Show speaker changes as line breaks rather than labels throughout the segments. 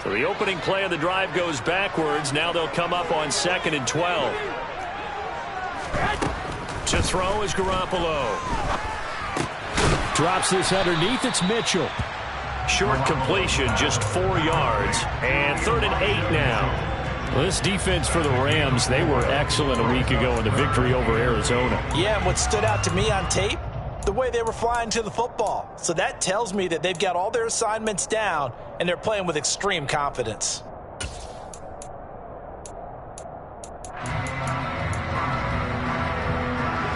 So the opening play of the drive goes backwards. Now they'll come up on 2nd and 12. To throw is Garoppolo.
Drops this underneath. It's Mitchell.
Short completion, just 4 yards. And 3rd and 8 now.
Well, this defense for the Rams, they were excellent a week ago in the victory over Arizona.
Yeah, and what stood out to me on tape, the way they were flying to the football. So that tells me that they've got all their assignments down, and they're playing with extreme confidence.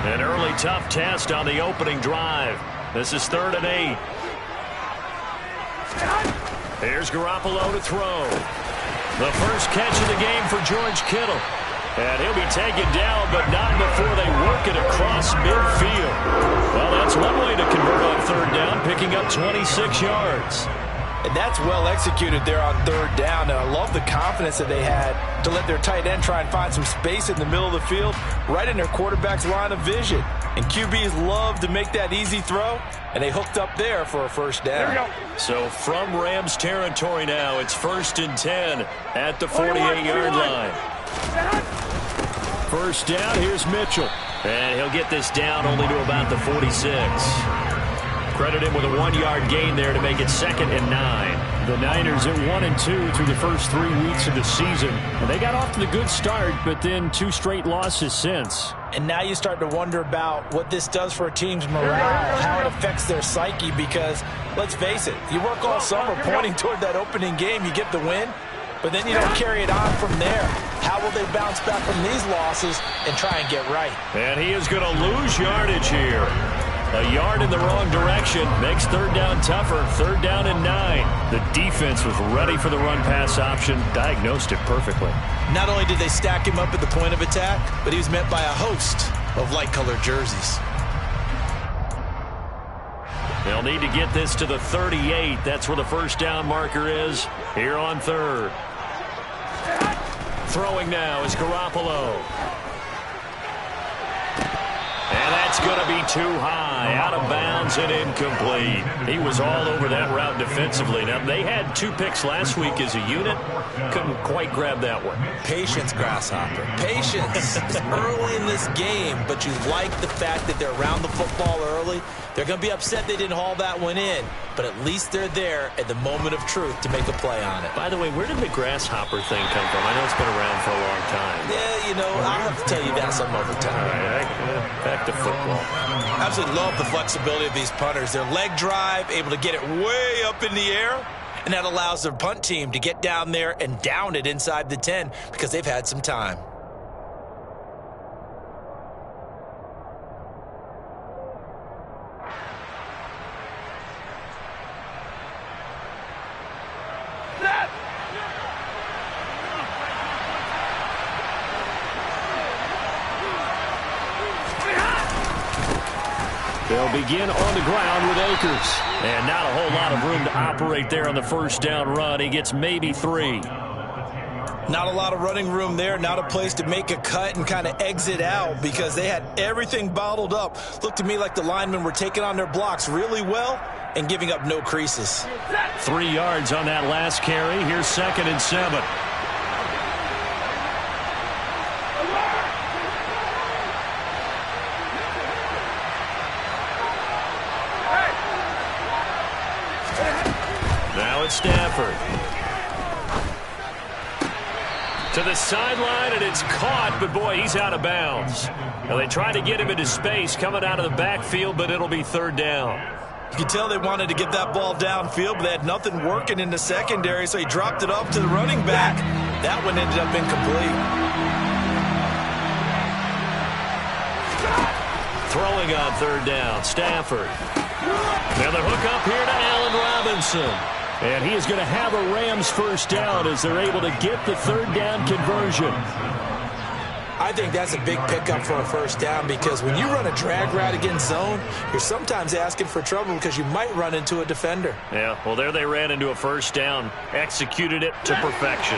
An early tough test on the opening drive. This is 3rd and 8. Here's Garoppolo to throw. The first catch of the game for George Kittle. And he'll be taken down, but not before they work it across midfield. Well, that's one way to convert on 3rd down, picking up 26 yards.
And that's well executed there on 3rd down. And I love the confidence that they had to let their tight end try and find some space in the middle of the field, right in their quarterback's line of vision. And QBs love to make that easy throw, and they hooked up there for a first down.
So from Rams territory now, it's 1st and 10 at the 48-yard line.
First down, here's Mitchell.
And he'll get this down only to about the 46. Credit him with a 1-yard gain there to make it 2nd and 9.
The Niners at 1-2 through the first 3 weeks of the season. And they got off to the good start, but then 2 straight losses since.
And now you start to wonder about what this does for a team's morale, how it affects their psyche, because, let's face it, you work all summer pointing toward that opening game, you get the win, but then you don't carry it on from there. How will they bounce back from these losses and try and get right?
And he is going to lose yardage here. A yard in the wrong direction makes 3rd down tougher. 3rd down and 9. The defense was ready for the run-pass option, diagnosed it perfectly.
Not only did they stack him up at the point of attack, but he was met by a host of light-colored jerseys.
They'll need to get this to the 38. That's where the first down marker is here on 3rd. Throwing now is Garoppolo. And that's going to be too high, out of bounds and incomplete. He was all over that route defensively. Now, they had 2 picks last week as a unit. Couldn't quite grab that one.
Patience, Grasshopper. Patience. It's early in this game, but you like the fact that they're around the football early. They're going to be upset they didn't haul that one in, but at least they're there at the moment of truth to make a play on it.
By the way, where did the grasshopper thing come from? I know it's been around for a long time.
Yeah, you know, I'll have to tell you that some other time.
All right, back to football.
I absolutely love the flexibility of these punters. Their leg drive, able to get it way up in the air, and that allows their punt team to get down there and down it inside the 10 because they've had some time.
They'll begin on the ground with Akers.
And not a whole lot of room to operate there on the first down run. He gets maybe 3.
Not a lot of running room there, not a place to make a cut and kind of exit out because they had everything bottled up. Looked to me like the linemen were taking on their blocks really well and giving up no creases.
3 yards on that last carry. Here's 2nd and 7. Now it's Stafford. To the sideline, and it's caught, but boy, he's out of bounds. Now they tried to get him into space coming out of the backfield, but it'll be 3rd down.
You could tell they wanted to get that ball downfield, but they had nothing working in the secondary, so he dropped it off to the running back. That one ended up incomplete.
Throwing on 3rd down, Stafford. Now the hook up here to Allen Robinson.
And he is going to have a Rams first down as they're able to get the 3rd down conversion.
I think that's a big pickup for a first down because when you run a drag route against zone, you're sometimes asking for trouble because you might run into a defender.
Yeah, well, there they ran into a first down, executed it to perfection.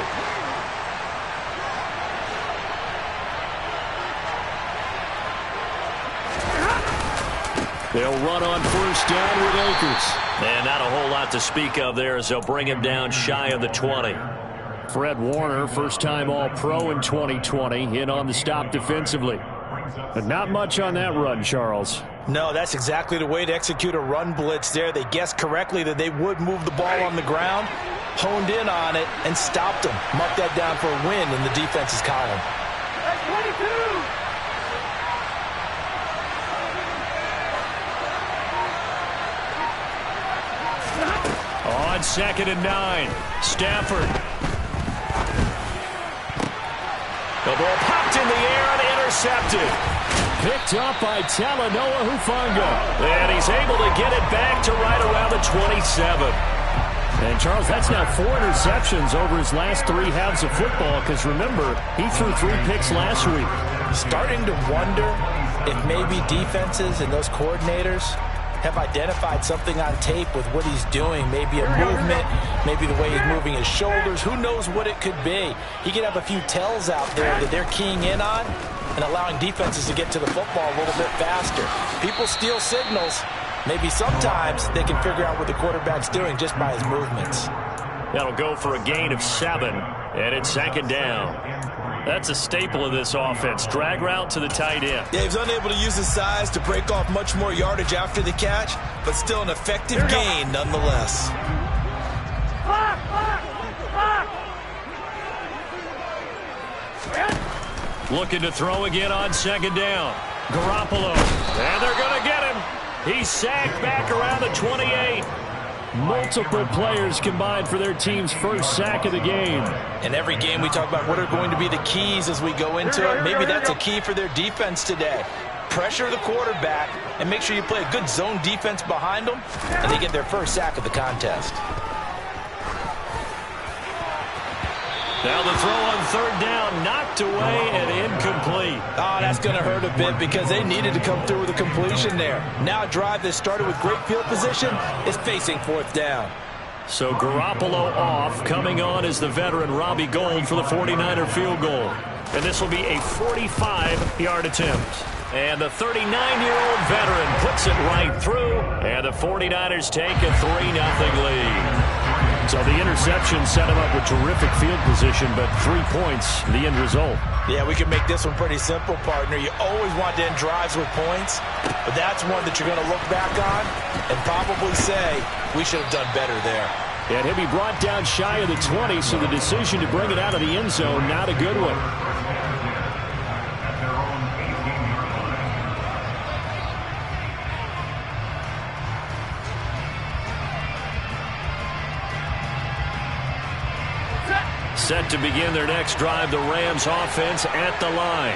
They'll run on first down with Akers.
And not a whole lot to speak of there as they'll bring him down shy of the 20.
Fred Warner, first-time All-Pro in 2020, in on the stop defensively. But not much on that run, Charles.
No, that's exactly the way to execute a run blitz there. They guessed correctly that they would move the ball on the ground, honed in on it, and stopped them. Marked that down for a win in the defense's column. That's 22!
On 2nd and 9, Stafford.
The ball popped in the air and intercepted.
Picked up by Talanoa Hufanga.
And he's able to get it back to right around the 27.
And, Charles, that's now 4 interceptions over his last 3 halves of football because, remember, he threw 3 picks last week.
Starting to wonder if maybe defenses and those coordinators have identified something on tape with what he's doing. Maybe a movement, maybe the way he's moving his shoulders. Who knows what it could be? He could have a few tells out there that they're keying in on and allowing defenses to get to the football a little bit faster. People steal signals. Maybe sometimes they can figure out what the quarterback's doing just by his movements.
That'll go for a gain of 7, and it's 2nd down. That's a staple of this offense. Drag route to the tight end.
Yeah, he's unable to use his size to break off much more yardage after the catch, but still an effective gain nonetheless.
Looking to throw again on 2nd down. Garoppolo. And they're going to get him. He's sacked back around the 28.
Multiple players combined for their team's first sack of the game.
In every game we talk about what are going to be the keys as we go into it. Maybe that's a key for their defense today. Pressure the quarterback and make sure you play a good zone defense behind them, and they get their first sack of the contest.
Now the throw on 3rd down, knocked away and incomplete.
Oh, that's going to hurt a bit because they needed to come through with a completion there. Now a drive that started with great field position is facing 4th down.
So Garoppolo off. Coming on is the veteran Robbie Gould for the 49er field goal. And this will be a 45-yard attempt. And the 39-year-old veteran puts it right through. And the 49ers take a 3-0 lead.
So the interception set him up with terrific field position, but 3 points, the end result.
Yeah, we can make this one pretty simple, partner. You always want to end drives with points, but that's one that you're going to look back on and probably say, we should have done better there.
And he'll be brought down shy of the 20, so the decision to bring it out of the end zone, not a good one.
Set to begin their next drive, the Rams offense at the line.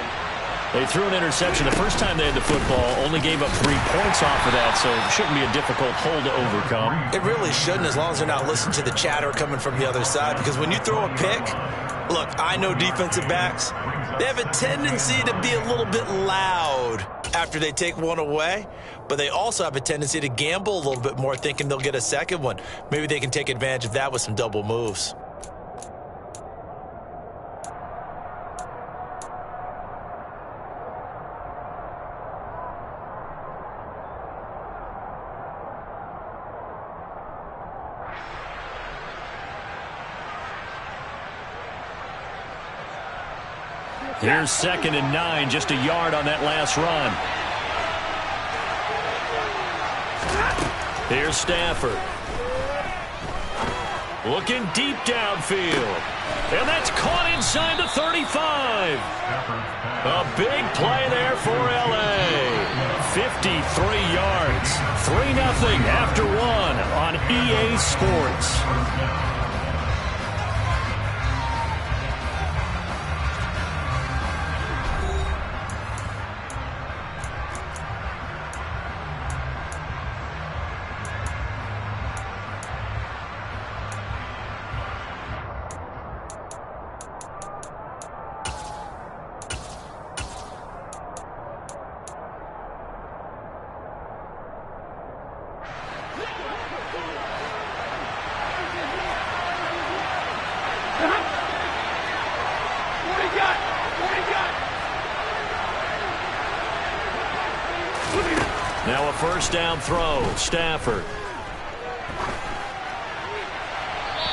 They threw an interception the first time they had the football, only gave up 3 points off of that, so it shouldn't be a difficult hole to overcome.
It really shouldn't, as long as they're not listening to the chatter coming from the other side, because when you throw a pick, look, I know defensive backs, they have a tendency to be a little bit loud after they take one away, but they also have a tendency to gamble a little bit more, thinking they'll get a second one. Maybe they can take advantage of that with some double moves.
Here's 2nd and 9, just a yard on that last run. Here's Stafford. Looking deep downfield. And that's caught inside the 35. A big play there for L.A. 53 yards. 3-0 after 1 on EA Sports. Now a first down throw. Stafford.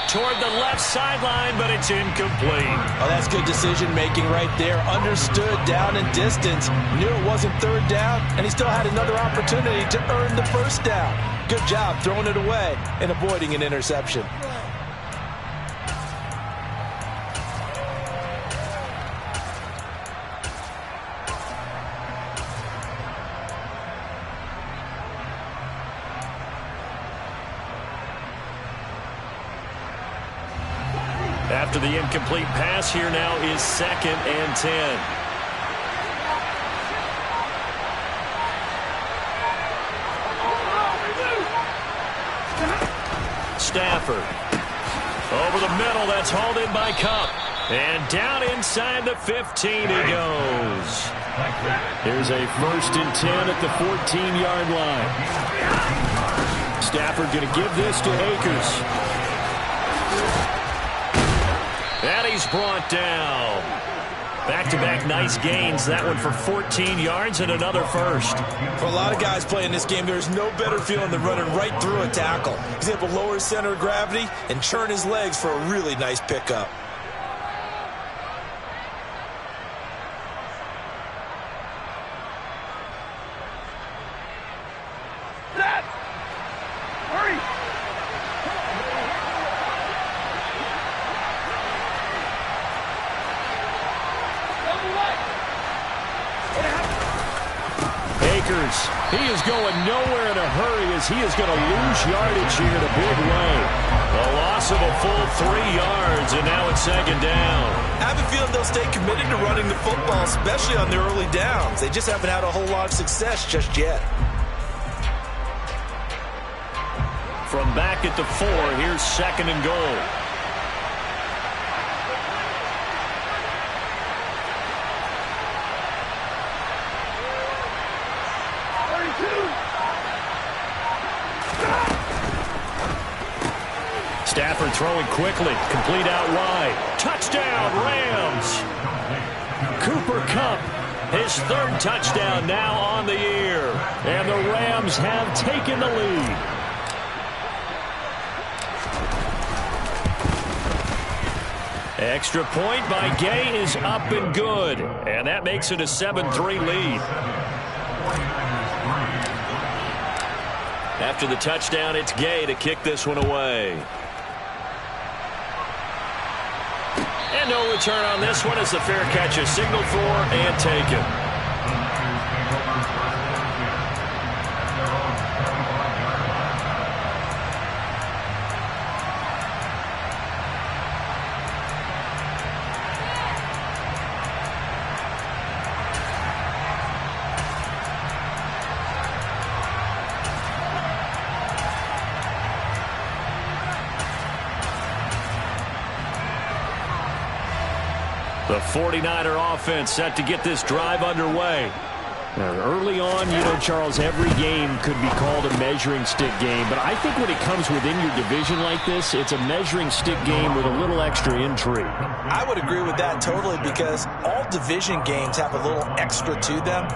Toward the left sideline, but it's incomplete.
Oh, that's good decision-making right there. Understood down and distance. Knew it wasn't third down, and he still had another opportunity to earn the first down. Good job throwing it away and avoiding an interception.
After the incomplete pass, here now is 2nd and 10. Stafford. Over the middle, that's hauled in by Kupp. And down inside the 15 he goes.
Here's a 1st and 10 at the 14-yard line. Stafford going to give this to Akers.
And he's brought down. Back-to-back nice gains. That one for 14 yards and another first.
For a lot of guys playing this game, there's no better feeling than running right through a tackle. He's able to lower his center of gravity and churn his legs for a really nice pickup.
He is going nowhere in a hurry as he is going to lose yardage here in a big way.
A loss of a full 3 yards, and now it's 2nd down.
I have a feeling they'll stay committed to running the football, especially on their early downs. They just haven't had a whole lot of success just yet.
From back at the 4, here's 2nd and goal. Stafford throwing quickly, complete out wide. Touchdown, Rams! Cooper Kupp, his 3rd touchdown now on the year.
And the Rams have taken the lead.
Extra point by Gay is up and good. And that makes it a 7-3 lead. After the touchdown, it's Gay to kick this one away. And no return on this one as the fair catch is signaled for and taken. The 49er offense set to get this drive underway.
Now, early on, you know, Charles, every game could be called a measuring stick game. But I think when it comes within your division like this, it's a measuring stick game with a little extra intrigue.
I would agree with that totally because all division games have a little extra to them.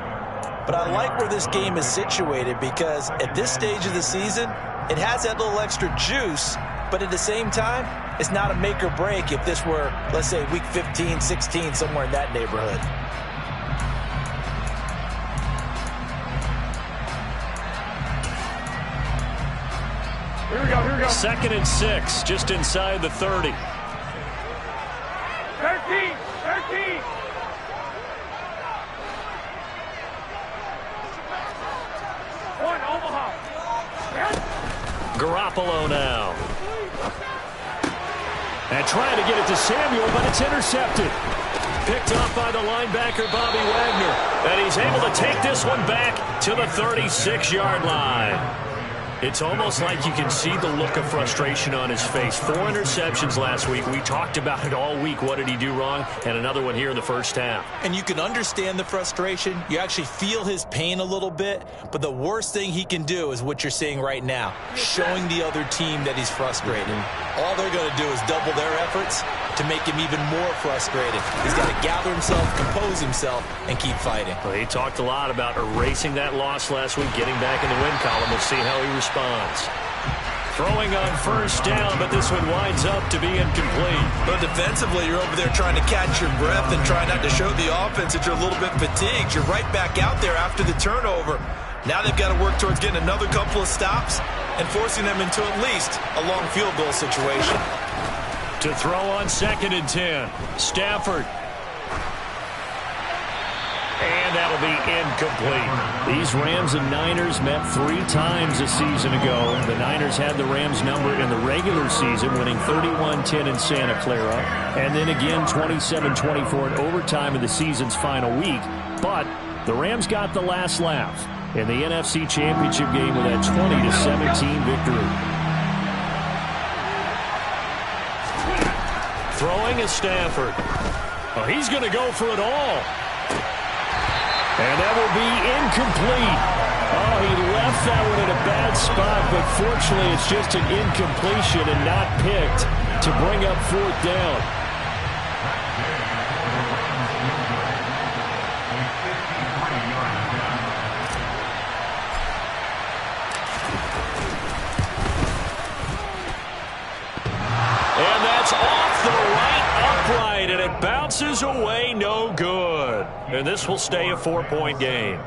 But I like where this game is situated because at this stage of the season, it has that little extra juice. But at the same time, it's not a make or break if this were, let's say, week 15, 16, somewhere in that neighborhood.
Here we go.
2nd and 6, just inside the 30.
13. One, Omaha.
Garoppolo now.
And trying to get it to Samuel, but it's intercepted.
Picked off by the linebacker, Bobby Wagner. And he's able to take this one back to the 36-yard line. It's almost like you can see the look of frustration on his face. 4 interceptions last week. We talked about it all week. What did he do wrong? And another one here in the first half.
And you can understand the frustration. You actually feel his pain a little bit. But the worst thing he can do is what you're seeing right now, showing the other team that he's frustrated. All they're going to do is double their efforts to make him even more frustrated. He's got to gather himself, compose himself, and keep fighting.
Well, he talked a lot about erasing that loss last week, getting back in the win column. We'll see how he responds. Throwing on first down, but this one winds up to be incomplete.
But defensively, you're over there trying to catch your breath and try not to show the offense that you're a little bit fatigued. You're right back out there after the turnover. Now they've got to work towards getting another couple of stops and forcing them into at least a long field goal situation.
To throw on 2nd and 10, Stafford. And that'll be incomplete.
These Rams and Niners met 3 times a season ago. The Niners had the Rams number in the regular season, winning 31-10 in Santa Clara, and then again 27-24 in overtime in the season's final week. But the Rams got the last laugh in the NFC Championship game with that 20-17 victory.
Throwing is Stafford. Oh, he's going to go for it all. And that will be incomplete. Oh, he left that one in a bad spot, but fortunately it's just an incompletion and not picked to bring up 4th down. And that's off the right upright, and it bounces away, no good. And this will stay a 4-point game.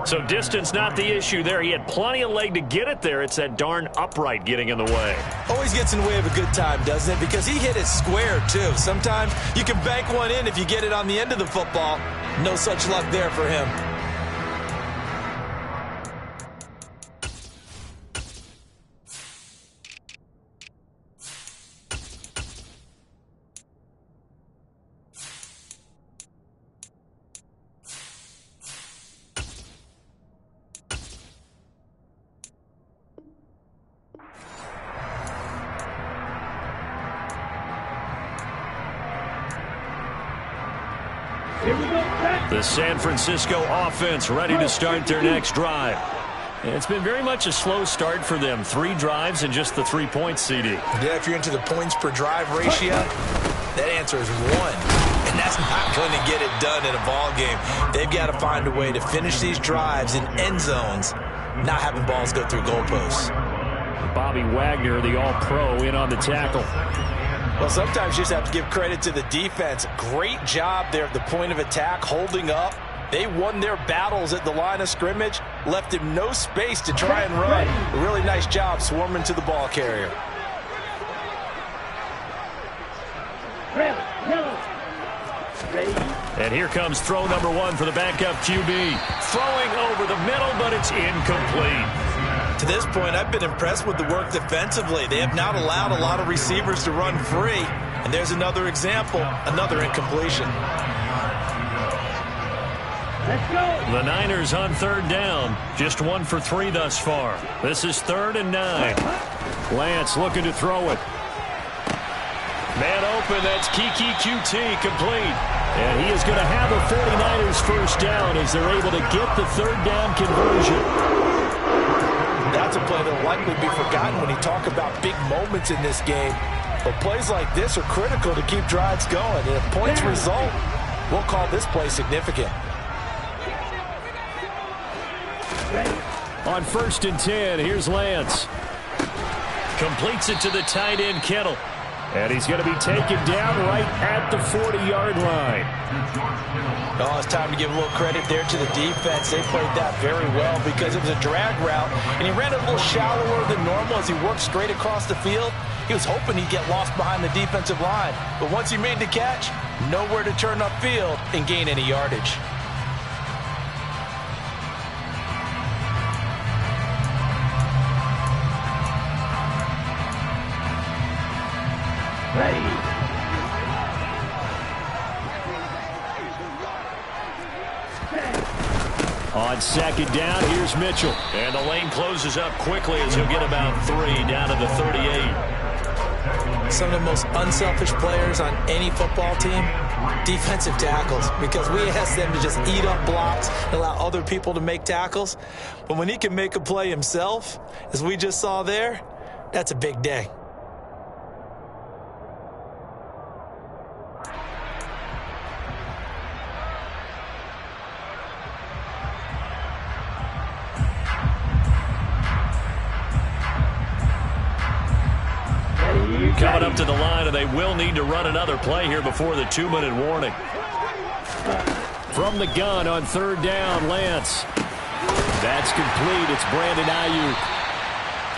So distance not the issue there. He had plenty of leg to get it there. It's that darn upright getting in the way.
Always gets in the way of a good time, doesn't it? Because he hit it square, too. Sometimes you can bank one in if you get it on the end of the football. No such luck there for him.
The San Francisco offense ready to start their next drive. It's been very much a slow start for them. 3 drives and just the 3 points, CD.
Yeah, if you're into the points per drive ratio, that answer is 1. And that's not going to get it done in a ball game. They've got to find a way to finish these drives in end zones, not having balls go through goalposts.
Bobby Wagner, the All-Pro, in on the tackle.
Well, sometimes you just have to give credit to the defense. Great job there at the point of attack, holding up. They won their battles at the line of scrimmage, left him no space to try and run. A really nice job swarming to the ball carrier.
And here comes throw number 1 for the backup QB. Throwing over the middle, but it's incomplete.
To this point, I've been impressed with the work defensively. They have not allowed a lot of receivers to run free. And there's another example, another incompletion.
Let's go.
The Niners on 3rd down. Just 1 for 3 thus far. This is 3rd and 9.
Lance looking to throw it.
Man open, that's Kiki QT complete.
And he is going to have a 49ers first down as they're able to get the 3rd down conversion.
That's a play that will likely be forgotten when you talk about big moments in this game. But plays like this are critical to keep drives going. And if points result, we'll call this play significant.
On 1st and 10, here's Lance.
Completes it to the tight end, Kittle.
And he's going to be taken down right at the 40-yard line.
Oh, it's time to give a little credit there to the defense. They played that very well because it was a drag route, and he ran it a little shallower than normal as he worked straight across the field. He was hoping he'd get lost behind the defensive line, but once he made the catch, nowhere to turn upfield and gain any yardage.
On 2nd down, here's Mitchell.
And the lane closes up quickly as he'll get about 3 down to the 38.
Some of the most unselfish players on any football team, defensive tackles, because we ask them to just eat up blocks and allow other people to make tackles. But when he can make a play himself, as we just saw there, that's a big day.
coming up to the line, and they will need to run another play here before the 2-minute warning.
From the gun on 3rd down, Lance. That's complete. It's Brandon Ayuk.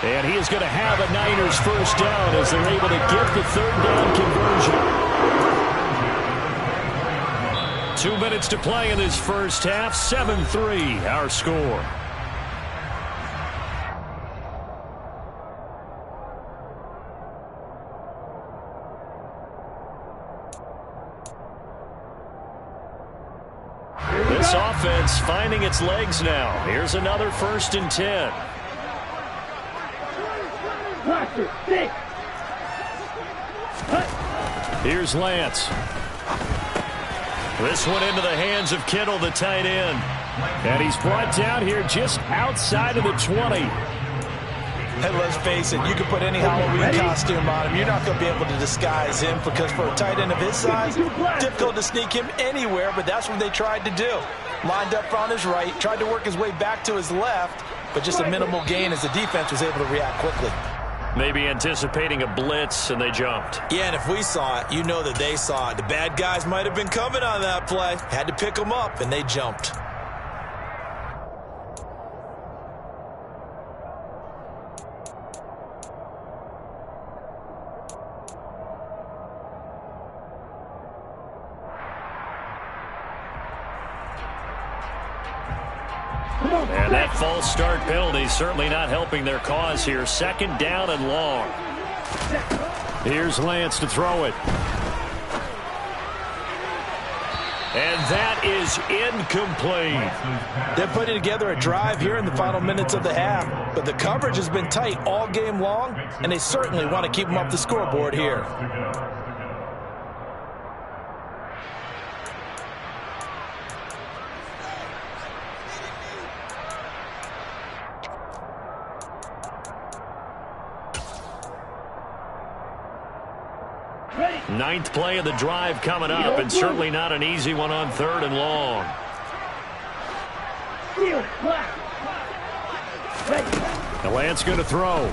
And he is going to have a Niners first down as they're able to get the 3rd down conversion. 2 minutes to play in this first half. 7-3 our score. This offense finding its legs now. Here's another 1st and 10. Here's Lance. This one into the hands of Kittle, the tight end. And he's brought down here just outside of the 20.
Hey, let's face it, you can put any Halloween costume on him. You're not going to be able to disguise him because for a tight end of his size, difficult to sneak him anywhere, but that's what they tried to do. Lined up on his right, tried to work his way back to his left, but just a minimal gain as the defense was able to react quickly.
Maybe anticipating a blitz, and they jumped.
Yeah, and if we saw it, you know that they saw it. The bad guys might have been coming on that play. Had to pick them up, and they jumped.
And that false start penalty certainly not helping their cause here. 2nd down and long.
Here's Lance to throw it.
And that is incomplete.
They're putting together a drive here in the final minutes of the half, but the coverage has been tight all game long, and they certainly want to keep them off the scoreboard here.
Ninth play of the drive coming up, and certainly not an easy one on 3rd and long.
The Lance going to throw.
And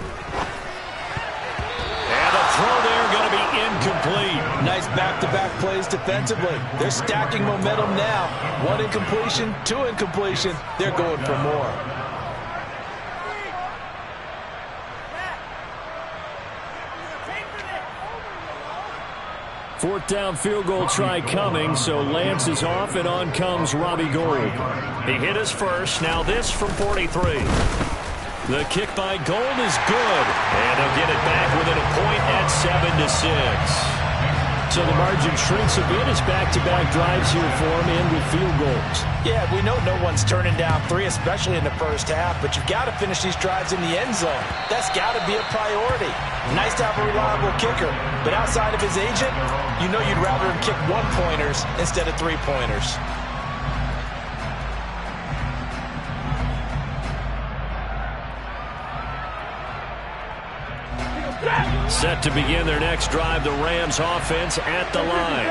a throw there going to be incomplete.
Nice back-to-back plays defensively. They're stacking momentum now. 1 incompletion, 2 incompletion. They're going for more.
4th down field goal try coming, so Lance is off, and on comes Robbie Gould.
He hit his first. Now this from 43. The kick by Gould is good, and he'll get it back within a point at 7-6.
So the margin shrinks a bit as back-to-back drives here for him and with field goals.
Yeah, we know no one's turning down 3, especially in the first half, but you've got to finish these drives in the end zone. That's got to be a priority. Nice to have a reliable kicker, but outside of his agent, you know you'd rather him kick 1-pointers instead of 3-pointers.
Set to begin their next drive, the Rams offense at the line.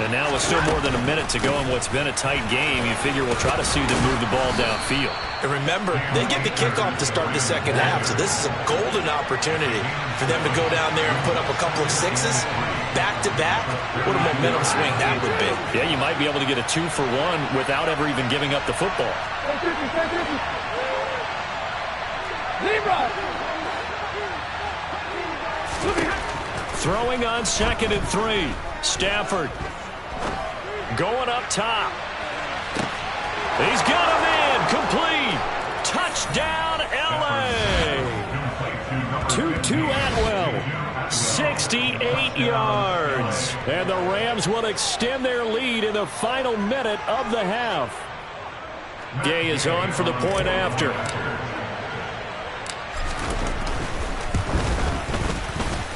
And now with still more than a minute to go in what's been a tight game, you figure we'll try to see them move the ball downfield.
And remember, they get the kickoff to start the second half, so this is a golden opportunity for them to go down there and put up a couple of 6s. Back-to-back, what a momentum swing that would be.
Yeah, you might be able to get a 2-for-1 without ever even giving up the football. Throwing on 2nd and 3. Stafford going up top. He's got a man complete. Touchdown, L.A.
Tutu Atwell, 68 yards. And the Rams will extend their lead in the final minute of the half.
Gay is on for the point after.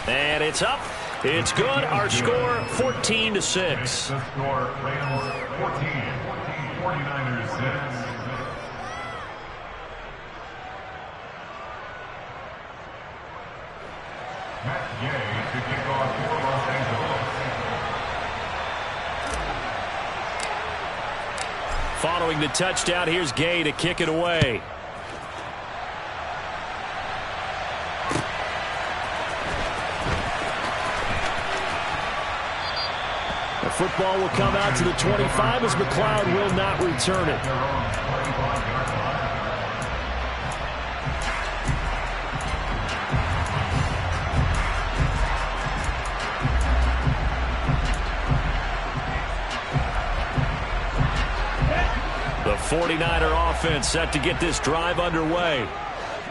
And it's up. It's good. Our score, 14-6.
The score, Rams 14, 49ers 6. Matt Gay to kick off for Los Angeles.
Following the touchdown, here's Gay to kick it away.
football will come out to the 25 as McLeod will not return it. The 49er offense set to get this drive underway.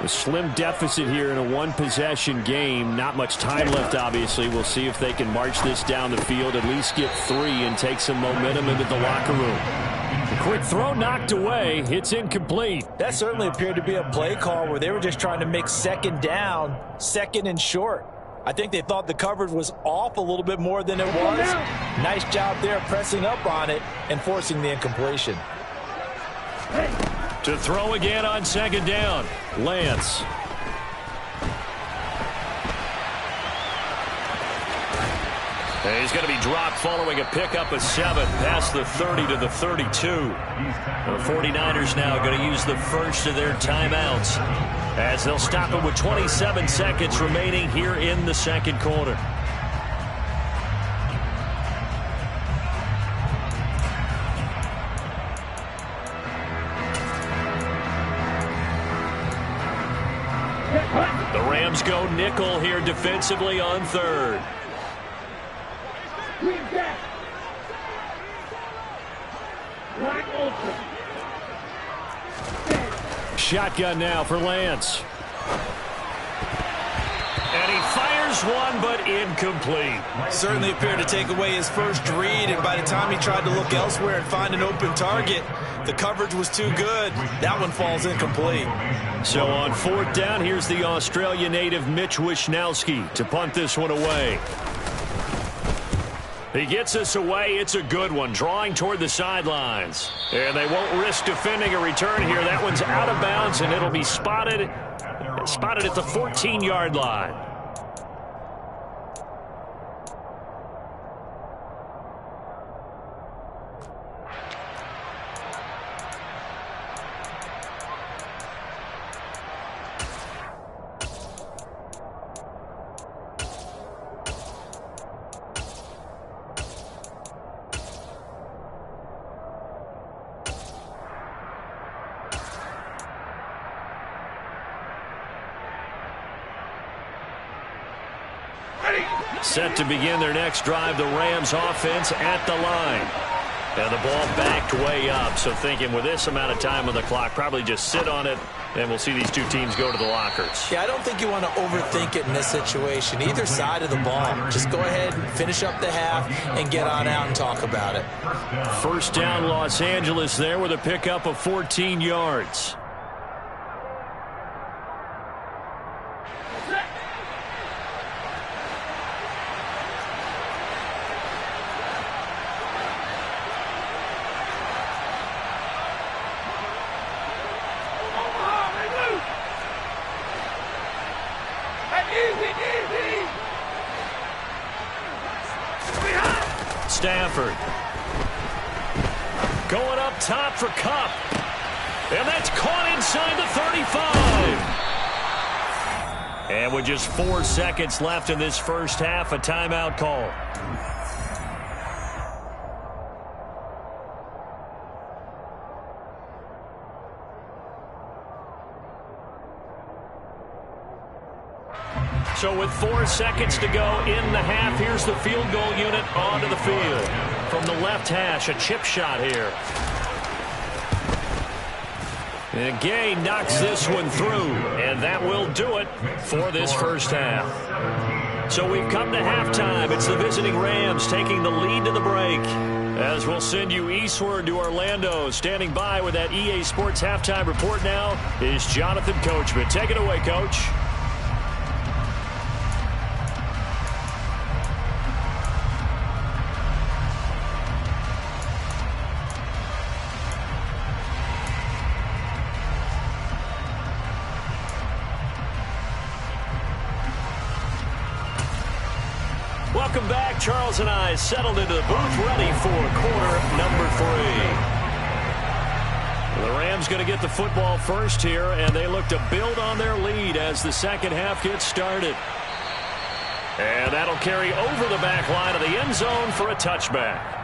A slim deficit here in a one-possession game. Not much time left, obviously. We'll see if they can march this down the field, at least get 3 and take some momentum into the locker room. A quick throw knocked away. It's incomplete.
That certainly appeared to be a play call where they were just trying to make second down, second and short. I think they thought the coverage was off a little bit more than it was. Nice job there pressing up on it and forcing the incompletion.
To throw again on second down, Lance. And he's going to be dropped following a pickup of 7 past the 30 to the 32. The 49ers now going to use the first of their timeouts as they'll stop it with 27 seconds remaining here in the second quarter. The Rams go nickel here defensively on third. Shotgun now for Lance. And he fires one, but incomplete.
Certainly appeared to take away his first read, and by the time he tried to look elsewhere and find an open target, the coverage was too good. That one falls incomplete.
So on fourth down, here's the Australia native Mitch Wishnowsky to punt this one away. He gets us away. It's a good one, drawing toward the sidelines. And they won't risk defending a return here. That one's out of bounds, and it'll be spotted at the 14-yard line. Set to begin their next drive, the Rams offense at the line. And the ball backed way up, so thinking with this amount of time on the clock, probably just sit on it, and we'll see these two teams go to the lockers.
Yeah, I don't think you want to overthink it in this situation. Either side of the ball, just go ahead and finish up the half and get on out and talk about it.
First down, Los Angeles there with a pickup of 14 yards. Stafford going up top for Kupp, and that's caught inside the 35. And with just 4 seconds left in this first half, a timeout call. So with 4 seconds to go in the half, here's the field goal unit onto the field. From the left hash, a chip shot here. And Gay knocks this one through, and that will do it for this first half. So we've come to halftime. It's the visiting Rams taking the lead to the break. As we'll send you eastward to Orlando. Standing by with that EA Sports halftime report now is Jonathan Coachman. Take it away, Coach. Welcome back. Charles and I settled into the booth, ready for quarter number 3. The Rams going to get the football first here, and they look to build on their lead as the second half gets started. And that'll carry over the back line of the end zone for a touchback.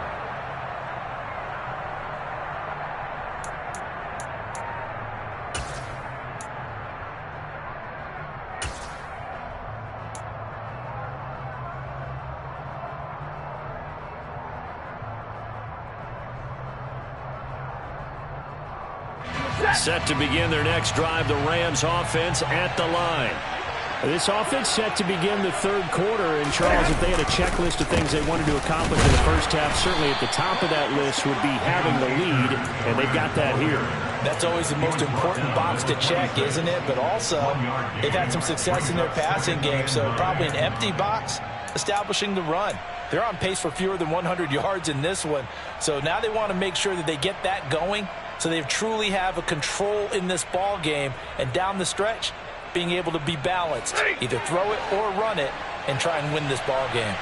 Set to begin their next drive, the Rams offense at the line. This offense set to begin the third quarter. And, Charles, if they had a checklist of things they wanted to accomplish in the first half, certainly at the top of that list would be having the lead, and they've got that here.
That's always the most important box to check, isn't it? But also, they've had some success in their passing game, so probably an empty box establishing the run. They're on pace for fewer than 100 yards in this one, so now they want to make sure that they get that going so they truly have a control in this ball game, and down the stretch, being able to be balanced, either throw it or run it, and try and win this ball game.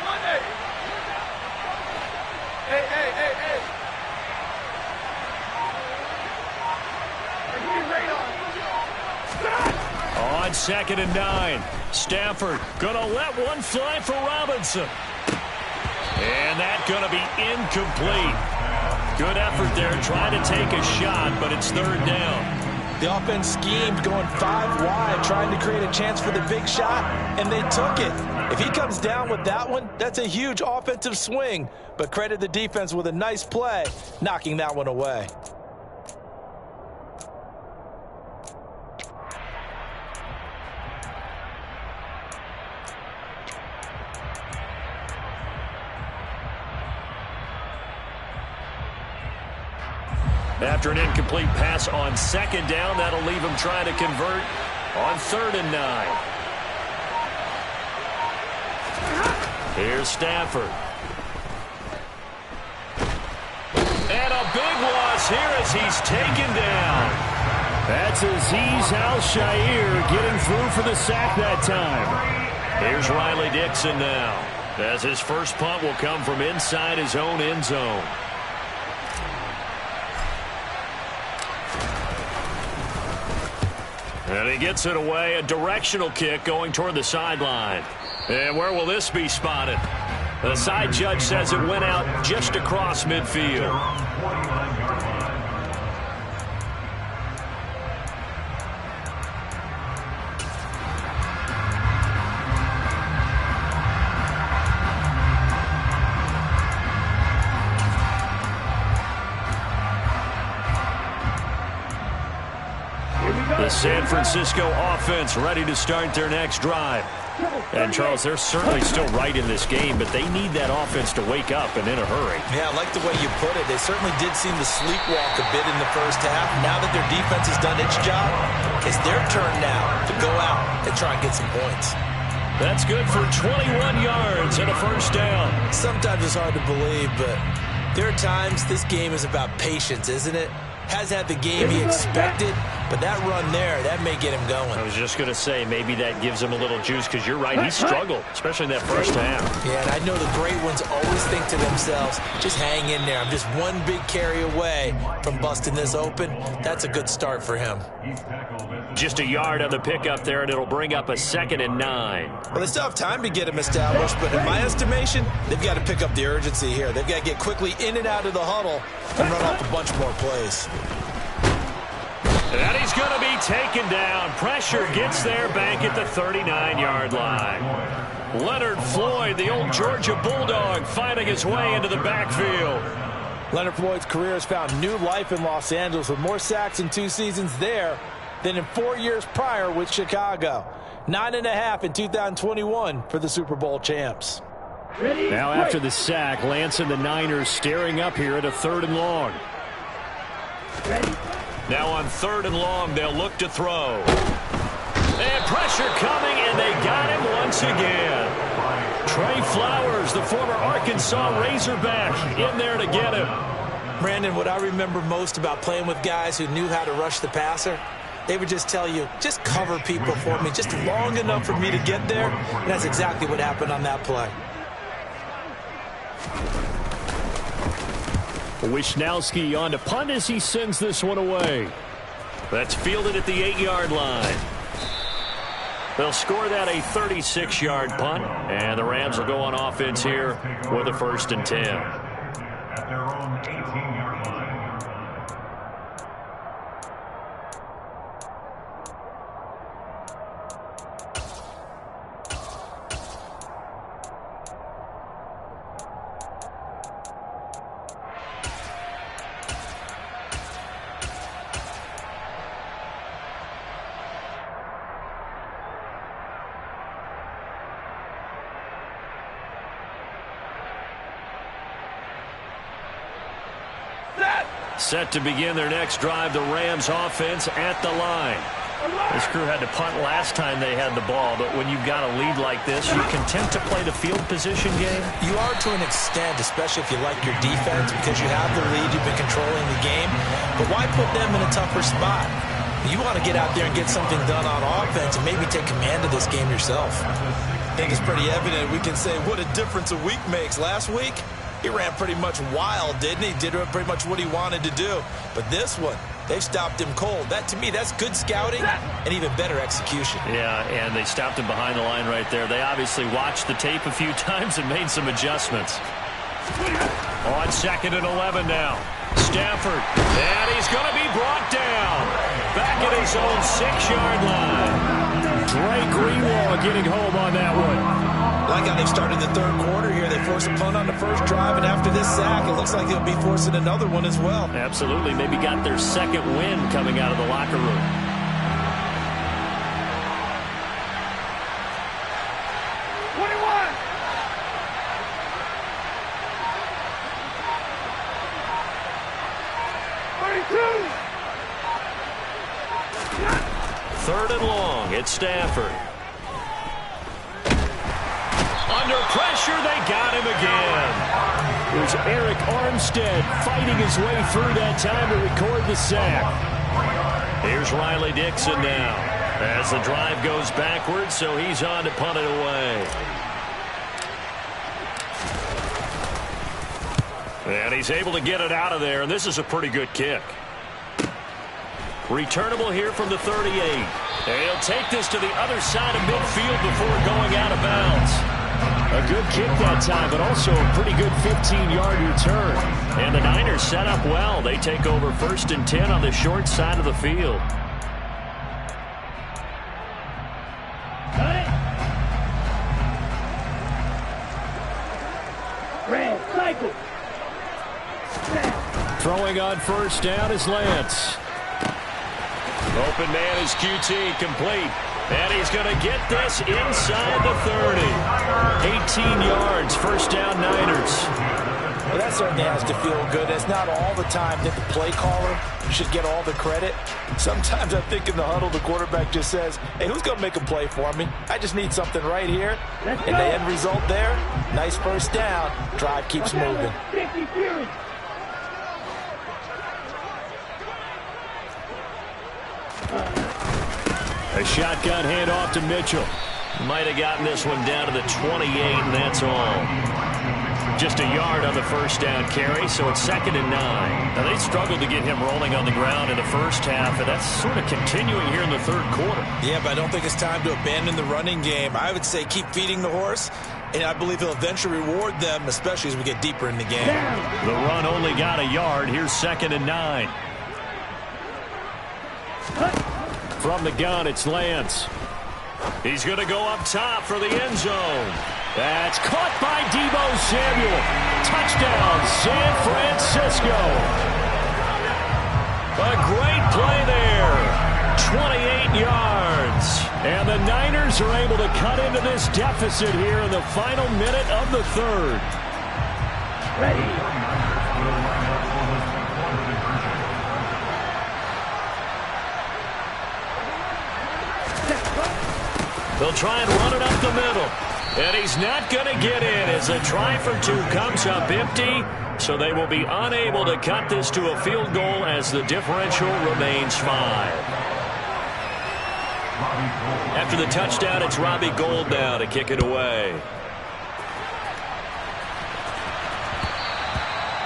Monday. Hey.
On 2nd and 9, Stafford gonna let one fly for Robinson. And that's gonna be incomplete. Good effort there, trying to take a shot, but it's 3rd down.
The offense schemed going 5 wide, trying to create a chance for the big shot, and they took it. If he comes down with that one, that's a huge offensive swing, but credit the defense with a nice play, knocking that one away.
After an incomplete pass on 2nd down, that'll leave him trying to convert on 3rd and 9. Here's Stafford. And a big loss here as he's taken down. That's Azeez Al-Shaair getting through for the sack that time. Here's Riley Dixon now, as his first punt will come from inside his own end zone. And he gets it away, a directional kick going toward the sideline. And where will this be spotted? The side judge says it went out just across midfield. The San Francisco offense ready to start their next drive. And, Charles, they're certainly still right in this game, but they need that offense to wake up and in a hurry.
Yeah, I like the way you put it. They certainly did seem to sleepwalk a bit in the first half. Now that their defense has done its job, it's their turn now to go out and try and get some points.
That's good for 21 yards and a first down.
Sometimes it's hard to believe, but there are times this game is about patience, isn't it? Has had the game he expected, but that run there, that may get him going.
I was just going to say, maybe that gives him a little juice, because you're right, he struggled, especially in that first half.
Yeah, and I know the great ones always think to themselves, just hang in there. I'm just one big carry away from busting this open. That's a good start for him.
Just a yard on the pickup there, and it'll bring up a 2nd and 9.
Well, they still have time to get him established, but in my estimation, they've got to pick up the urgency here. They've got to get quickly in and out of the huddle and run off a bunch more plays.
And he's going to be taken down. Pressure gets there back at the 39-yard line. Leonard Floyd, the old Georgia Bulldog, finding his way into the backfield.
Leonard Floyd's career has found new life in Los Angeles with more sacks in 2 seasons there than in 4 years prior with Chicago. 9.5 in 2021 for the Super Bowl champs.
Now after the sack, Lance and the Niners staring up here at a 3rd and long. Now on 3rd and long, they'll look to throw. And pressure coming, and they got him once again. Trey Flowers, the former Arkansas Razorback, in there to get him.
Brandon, what I remember most about playing with guys who knew how to rush the passer, they would just tell you, just cover people for me, just long enough for me to get there. And that's exactly what happened on that play.
Wisnowski on to punt as he sends this one away. That's fielded at the 8-yard line. They'll score that a 36-yard punt, and the Rams will go on offense here with a 1st and 10.
At their own 18-yard line.
Set to begin their next drive, the Rams offense at the line. This crew had to punt last time they had the ball, but when you've got a lead like this, you're content to play the field position game?
You are to an extent, especially if you like your defense, because you have the lead, you've been controlling the game. But why put them in a tougher spot? You want to get out there and get something done on offense and maybe take command of this game yourself. I think it's pretty evident. We can say what a difference a week makes. Last week, he ran pretty much wild, didn't he? Did pretty much what he wanted to do. But this one, they stopped him cold. That, to me, that's good scouting and even better execution.
Yeah, and they stopped him behind the line right there. They obviously watched the tape a few times and made some adjustments. On 2nd and 11 now. Stafford, and he's going to be brought down. Back at his own 6-yard line. Drake Greenlaw getting home on that one.
Like how they started the third quarter here. They forced a punt on the first drive, and after this sack, it looks like they'll be forcing another one as well.
Absolutely. Maybe got their second win coming out of the locker room. Third and long, it's Stafford. Under pressure, they got him again. There's Eric Armstead fighting his way through that time to record the sack. Here's Riley Dixon now as the drive goes backwards, so he's on to punt it away. And he's able to get it out of there, and this is a pretty good kick. Returnable here from the 38. And he'll take this to the other side of midfield before going out of bounds. A good kick that time, but also a pretty good 15-yard return. And the Niners set up well. They take over 1st and 10 on the short side of the field. Throwing on 1st down is Lance. Open man is QT, complete. And he's going to get this inside the 30. 18 yards, 1st down Niners.
Well, that certainly has to feel good. It's not all the time that the play caller should get all the credit. Sometimes I think in the huddle, the quarterback just says, hey, who's going to make a play for me? I just need something right here. And the end result there, nice 1st down. Drive keeps moving.
A shotgun handoff to Mitchell. Might have gotten this one down to the 28, and that's all. Just a yard on the 1st down carry, so it's 2nd and 9. Now, they struggled to get him rolling on the ground in the first half, and that's sort of continuing here in the 3rd quarter.
Yeah, but I don't think it's time to abandon the running game. I would say keep feeding the horse, and I believe he'll eventually reward them, especially as we get deeper in the game.
The run only got a yard. Here's 2nd and 9. From the gun, it's Lance. He's going to go up top for the end zone. That's caught by Deebo Samuel. Touchdown, San Francisco. A great play there. 28 yards. And the Niners are able to cut into this deficit here in the final minute of the 3rd. Ready. They'll try and run it up the middle. And he's not going to get in as a try for 2 comes up empty. So they will be unable to cut this to a field goal as the differential remains 5. After the touchdown, it's Robbie Gould now to kick it away.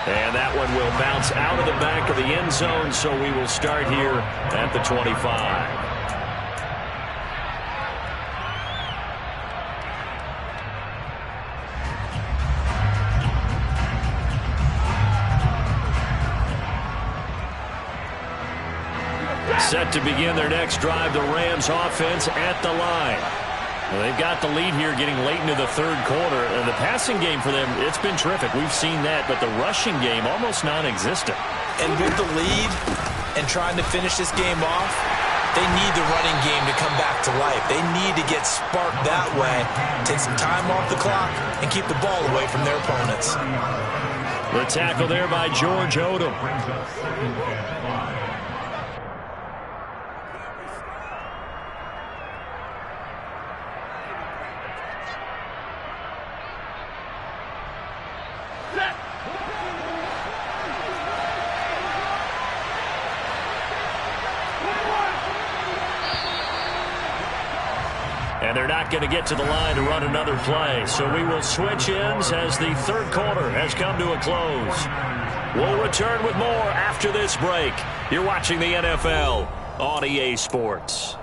And that one will bounce out of the back of the end zone, so we will start here at the 25. Set to begin their next drive, the Rams offense at the line. Well, they've got the lead here getting late into the 3rd quarter. And the passing game for them, it's been terrific. We've seen that, but the rushing game almost non-existent.
And with the lead and trying to finish this game off, they need the running game to come back to life. They need to get sparked that way, take some time off the clock, and keep the ball away from their opponents.
The tackle there by George Odom.
Brings up 2nd and 5.
And they're not going to get to the line to run another play. So we will switch ends as the third quarter has come to a close. We'll return with more after this break. You're watching the NFL on EA Sports.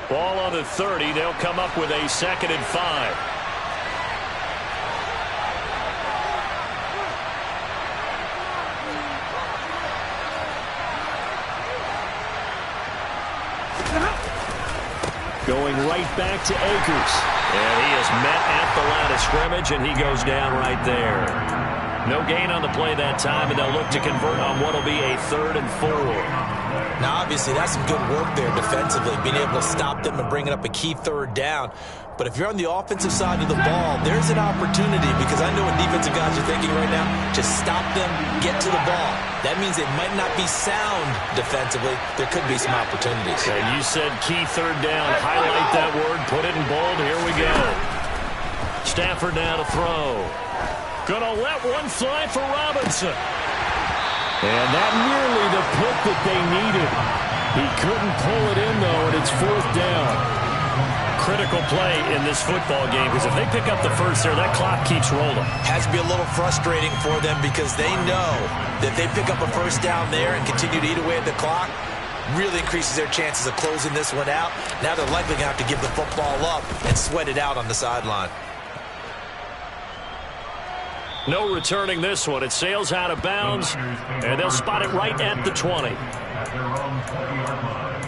Ball on the 30. They'll come up with a 2nd and 5. Going right back to Akers. And he is met at the line of scrimmage, and he goes down right there. No gain on the play that time, and they'll look to convert on what will be a 3rd and 4.
Now, obviously, that's some good work there defensively, being able to stop them and bringing up a key 3rd down. But if you're on the offensive side of the ball, there's an opportunity, because I know what defensive guys are thinking right now. Just stop them, get to the ball. That means it might not be sound defensively. There could be some opportunities.
And you said key 3rd down. Highlight that word. Put it in bold. Here we go. Stafford now to throw. Gonna let one fly for Robinson. And that nearly the pick that they needed. He couldn't pull it in, though, and it's 4th down. Critical play in this football game, because if they pick up the first there, that clock keeps rolling.
Has to be a little frustrating for them, because they know that if they pick up a 1st down there and continue to eat away at the clock, really increases their chances of closing this one out. Now they're likely going to have to give the football up and sweat it out on the sideline.
No returning this one. It sails out of bounds, and they'll spot it right at the 20.
At their own 20-yard line.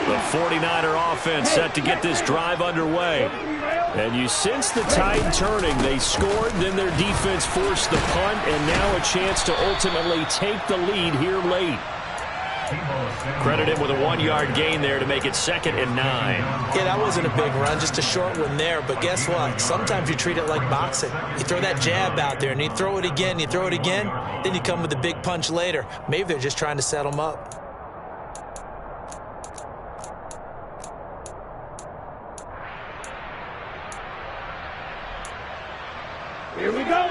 The 49er offense set to get this drive underway. And you sense the tide turning. They scored, then their defense forced the punt, and now a chance to ultimately take the lead here late. Credit him with a 1-yard gain there to make it 2nd and 9.
Yeah, that wasn't a big run, just a short one there. But guess what? Sometimes you treat it like boxing. You throw that jab out there, and you throw it again, then you come with a big punch later. Maybe they're just trying to set them up.
Here we go.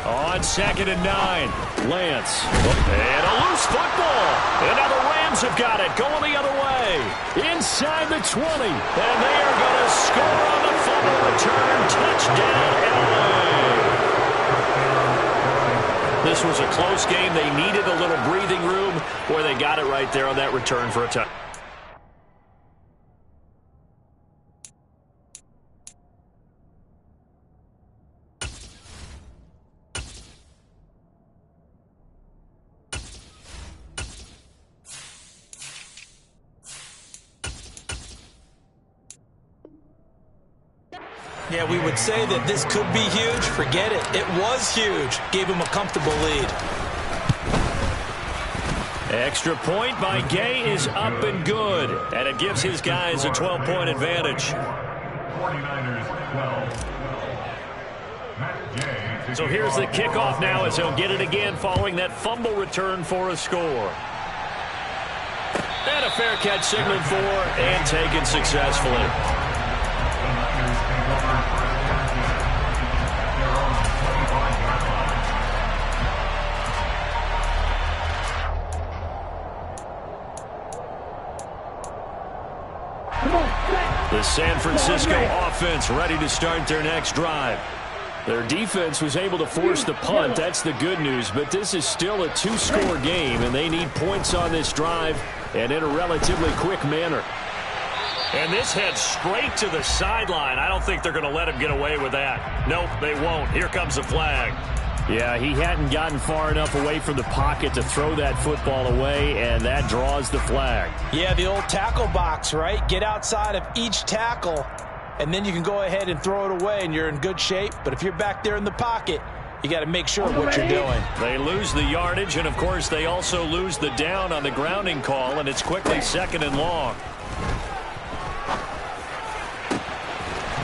On 2nd and 9, Lance. And a loose football. And now the Rams have got it. Going the other way. Inside the 20. And they are going to score on the fumble return. Touchdown, LA. This was a close game. They needed a little breathing room. Boy, they got it right there on that return for a touchdown.
Yeah, we would say that this could be huge. Forget it. It was huge. Gave him a comfortable lead.
Extra point by Gay is up and good. And it gives his guys a 12-point advantage.
49ers 12. Matt Gay.
So here's the kickoff now as he'll get it again following that fumble return for a score. And a fair catch signaled for and taken successfully. The San Francisco offense ready to start their next drive. Their defense was able to force the punt. That's the good news. But this is still a 2-score game, and they need points on this drive and in a relatively quick manner. And this heads straight to the sideline. I don't think they're going to let him get away with that. Nope, they won't. Here comes the flag.
Yeah, he hadn't gotten far enough away from the pocket to throw that football away, and that draws the flag.
Yeah, the old tackle box, right? Get outside of each tackle, and then you can go ahead and throw it away, and you're in good shape. But if you're back there in the pocket, you got to make sure of what you're doing.
They lose the yardage, and, of course, they also lose the down on the grounding call, and it's quickly 2nd and long.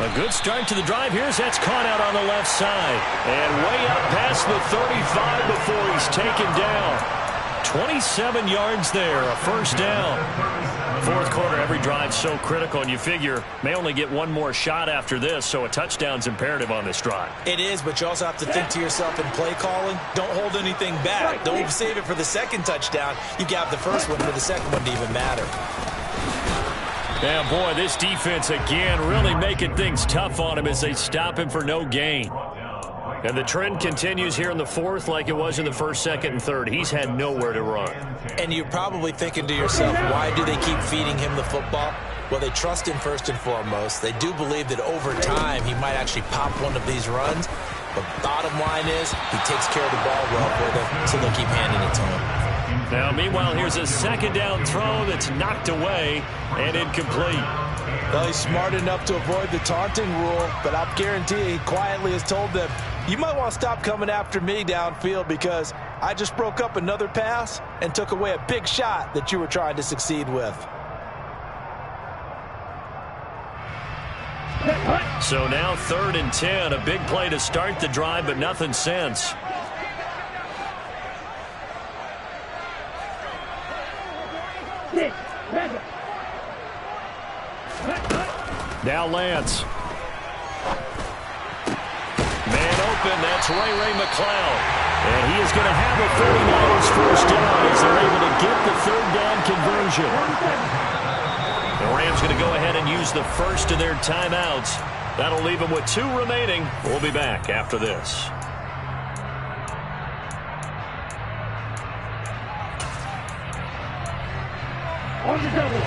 A good start to the drive. That's caught out on the left side. And way up past the 35 before he's taken down. 27 yards there, a first down. Fourth quarter, every drive so critical, and you figure may only get one more shot after this, so a touchdown's imperative on this drive.
It is, but you also have to think to yourself in play calling, don't hold anything back. Don't save it for the second touchdown. You got the first one for the second one to even matter.
Yeah, boy, this defense again really making things tough on him as they stop him for no gain. And the trend continues here in the fourth like it was in the first, second, and third. He's had nowhere to run.
And you're probably thinking to yourself, why do they keep feeding him the football? Well, they trust him first and foremost. They do believe that over time he might actually pop one of these runs. But bottom line is he takes care of the ball well for them, so they'll keep handing it to him.
Now, meanwhile, here's a second down throw that's knocked away and incomplete.
Well, he's smart enough to avoid the taunting rule, but I'll guarantee he quietly has told them, you might want to stop coming after me downfield because I just broke up another pass and took away a big shot that you were trying to succeed with.
So now 3rd and 10, a big play to start the drive, but nothing since.
Now Lance.
Man open, that's Ray McCloud. And he is going to have a 49ers first down as they're able to get the 3rd down conversion. The Rams going to go ahead and use the first of their timeouts. That'll leave them with 2 remaining. We'll be back after this.
On the double.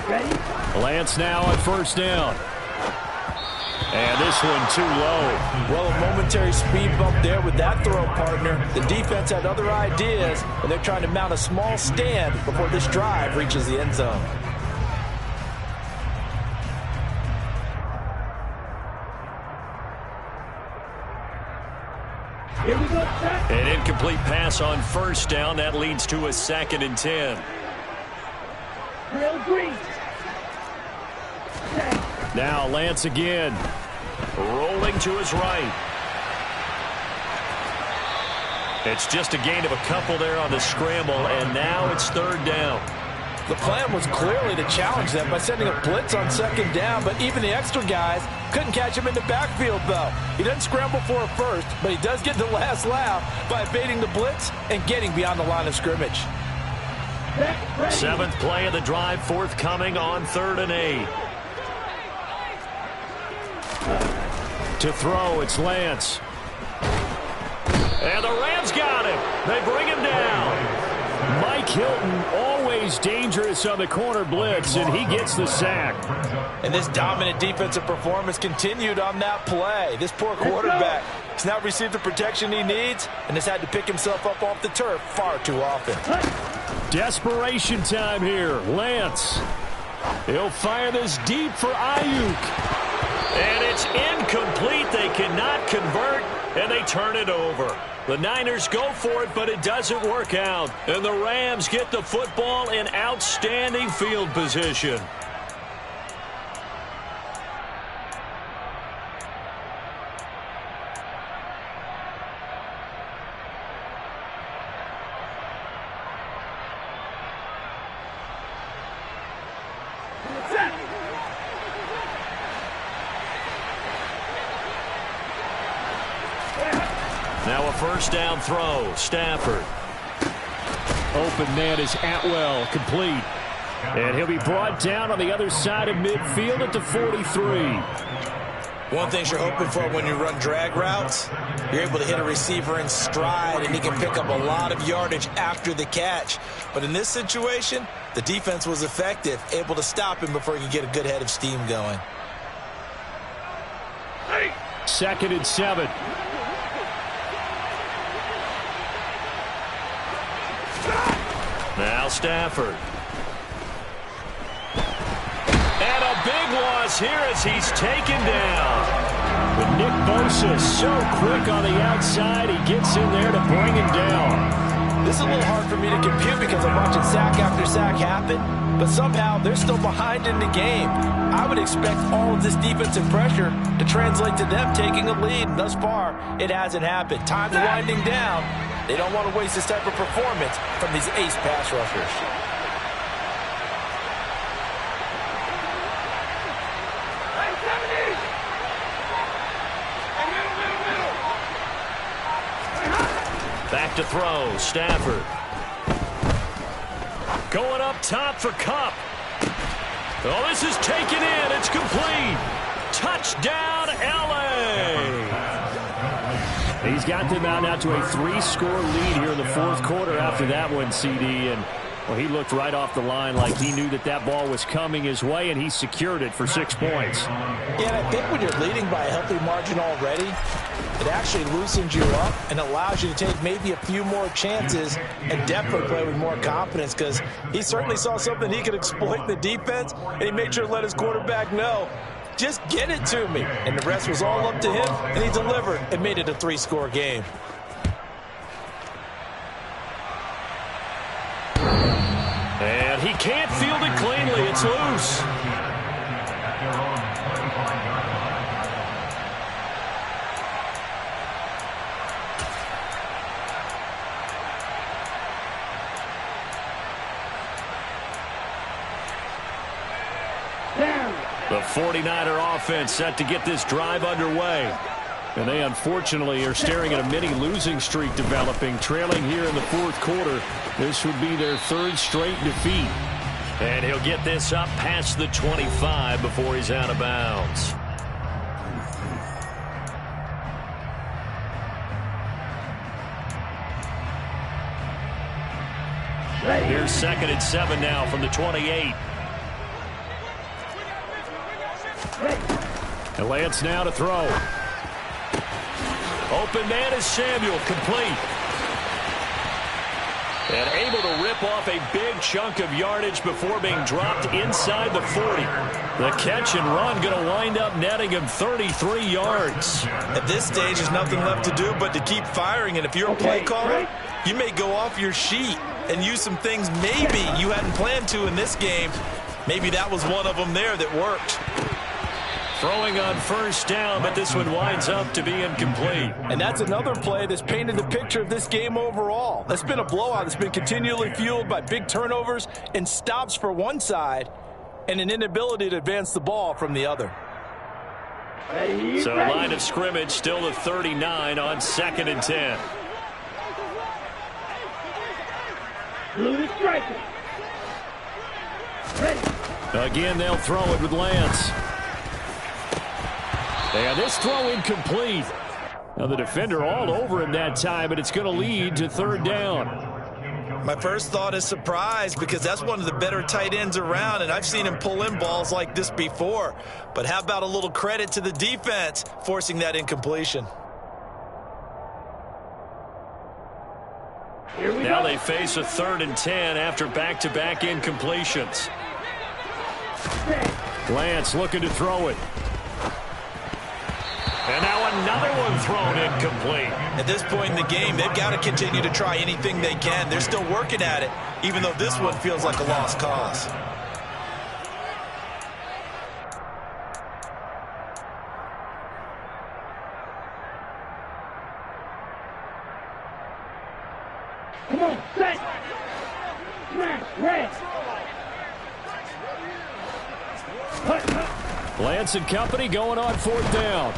Ready?
Lance now on first down. And this one too low.
Well, a momentary speed bump there with that throw, partner. The defense had other ideas, and they're trying to mount a small stand before this drive reaches the end zone.
Here we go, set.
An incomplete pass on first down. That leads to a 2nd and 10.
Real green.
Now Lance again.
Rolling to his right. It's just a gain of a couple there on the scramble, and now it's 3rd down.
The plan was clearly to challenge them by sending a blitz on 2nd down, but even the extra guys couldn't catch him in the backfield, though. He doesn't scramble for a first, but he does get the last laugh by evading the blitz and getting beyond the line of scrimmage.
7th play of the drive, forthcoming on 3rd and 8.
To throw, it's Lance.
And the Rams got him. They bring him down.
Mike Hilton, always dangerous on the corner blitz, and he gets the sack.
And this dominant defensive performance continued on that play. This poor quarterback has not received the protection he needs and has had to pick himself up off the turf far too often.
Desperation time here. Lance. He'll fire this deep for Ayuk.
And it's incomplete. They cannot convert, and they turn it over. The Niners go for it, but it doesn't work out. And the Rams get the football in outstanding field position. Now a first down throw. Stafford.
Open man is Atwell, complete. And he'll be brought down on the other side of midfield at the 43.
One thing you're hoping for when you run drag routes, you're able to hit a receiver in stride, and he can pick up a lot of yardage after the catch. But in this situation, the defense was effective, able to stop him before he could get a good head of steam going.
2nd and 7.
Now Stafford. And a big loss here as he's taken down.
But Nick Bosa so quick on the outside, he gets in there to bring him down.
This is a little hard for me to compute because I'm watching sack after sack happen, but somehow they're still behind in the game. I would expect all of this defensive pressure to translate to them taking a lead. Thus far, it hasn't happened. Time's winding down. They don't want to waste this type of performance from these ace pass rushers.
Back to throw, Stafford. Going up top for Kupp. Oh, this is taken in. It's complete. Touchdown, L.A.
He's got them out now to a 3-score lead here in the 4th quarter after that one, CD. And, well, he looked right off the line like he knew that that ball was coming his way, and he secured it for 6 points.
Yeah, and I think when you're leading by a healthy margin already, it actually loosens you up and allows you to take maybe a few more chances and definitely play with more confidence, because he certainly saw something he could exploit in the defense, and he made sure to let his quarterback know, just get it to me. And the rest was all up to him, and he delivered and made it a 3-score game.
And he can't field it cleanly. It's loose. The 49er offense set to get this drive underway. And they unfortunately are staring at a mini losing streak developing, trailing here in the 4th quarter. This would be their 3rd straight defeat. And he'll get this up past the 25 before he's out of bounds. Here's 2nd and 7 now from the 28.
And Lance now to throw.
Open man is Samuel, complete. And able to rip off a big chunk of yardage before being dropped inside the 40. The catch and run going to wind up netting him 33 yards.
At this stage, there's nothing left to do but to keep firing. And if you're a play caller, you may go off your sheet and use some things maybe you hadn't planned to in this game. Maybe that was one of them there that worked.
Throwing on 1st down, but this one winds up to be incomplete.
And that's another play that's painted the picture of this game overall. That's been a blowout that's been continually fueled by big turnovers and stops for one side and an inability to advance the ball from the other.
So line of scrimmage still the 39 on 2nd and 10.
Blue striker. Ready.
Again, they'll throw it with Lance. And this throw incomplete. Now the defender all over him that time, but it's going to lead to 3rd down.
My first thought is surprise, because that's one of the better tight ends around, and I've seen him pull in balls like this before. But how about a little credit to the defense forcing that incompletion?
Now they face a 3rd and 10 after back-to-back incompletions.
Lance looking to throw it.
And now another one thrown incomplete.
At this point in the game, they've got to continue to try anything they can. They're still working at it, even though this one feels like a lost cause.
Come on, set. Smash, red.
Lance and company going on 4th down.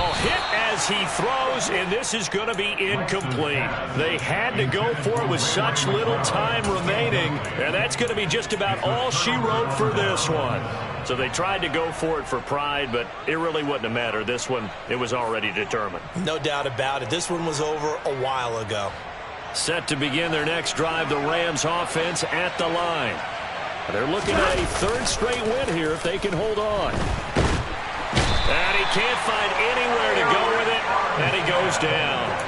Oh, hit as he throws, and this is going to be incomplete. They had to go for it with such little time remaining, and that's going to be just about all she wrote for this one.
So they tried to go for it for pride, but it really wouldn't have mattered. This one, it was already determined.
No doubt about it. This one was over a while ago.
Set to begin their next drive, the Rams offense at the line. They're looking at a third straight win here if they can hold on. And he can't find anywhere to go with it, and he goes down.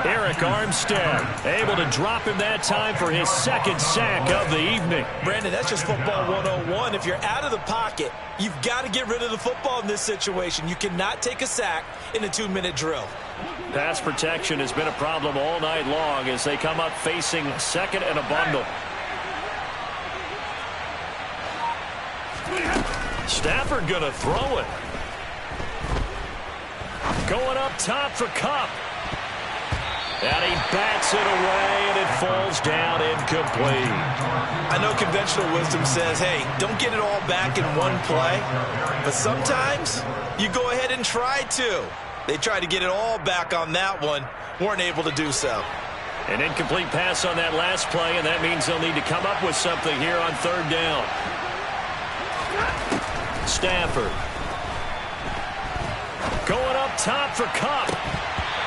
Arik Armstead able to drop him that time for his second sack of the evening.
Brandon, that's just football 101. If you're out of the pocket, you've got to get rid of the football in this situation. You cannot take a sack in a 2-minute drill.
Pass protection has been a problem all night long as they come up facing second and a bundle. Stafford going to throw it. Going up top for Kupp. And he bats it away, and it falls down incomplete.
I know conventional wisdom says, hey, don't get it all back in one play. But sometimes you go ahead and try to. They tried to get it all back on that one. Weren't able to do so.
An incomplete pass on that last play, and that means they'll need to come up with something here on third down. Stafford. Going up top for Kupp.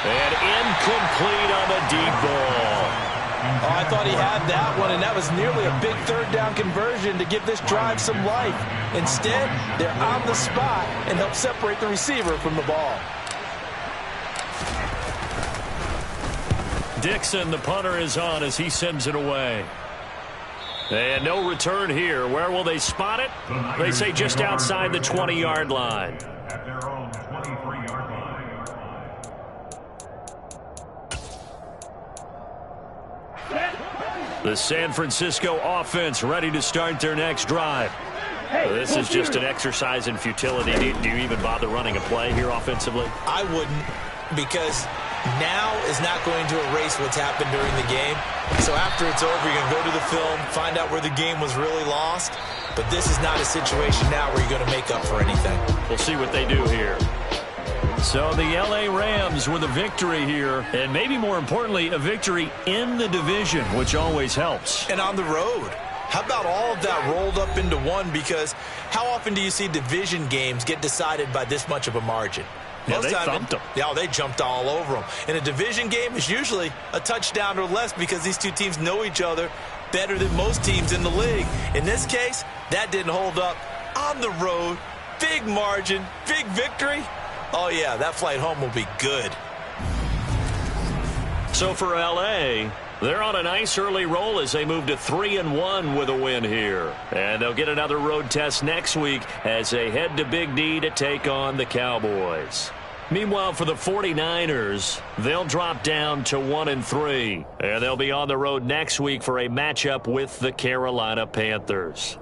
And incomplete on the deep ball.
Oh, I thought he had that one, and that was nearly a big third down conversion to give this drive some life. Instead, they're on the spot and help separate the receiver from the ball.
Dixon, the punter, is on as he sends it away. And no return here. Where will they spot it? They say just outside the 20-yard line.
At their own 23-yard line.
The San Francisco offense ready to start their next drive. This is just an exercise in futility. Do you even bother running a play here offensively?
I wouldn't, because now is not going to erase what's happened during the game. So after it's over, you're going to go to the film, find out where the game was really lost. But this is not a situation now where you're going to make up for anything.
We'll see what they do here. So the L.A. Rams with a victory here, and maybe more importantly, a victory in the division, which always helps.
And on the road. How about all of that rolled up into one? Because how often do you see division games get decided by this much of a margin?
Yeah, they thumped them.
Yeah, they jumped all over them. And a division game is usually a touchdown or less because these two teams know each other better than most teams in the league. In this case, that didn't hold up. On the road, big margin, big victory. Oh, yeah, that flight home will be good.
So for L.A., they're on a nice early roll as they move to 3-1 with a win here. And they'll get another road test next week as they head to Big D to take on the Cowboys. Meanwhile, for the 49ers, they'll drop down to 1-3. And they'll be on the road next week for a matchup with the Carolina Panthers.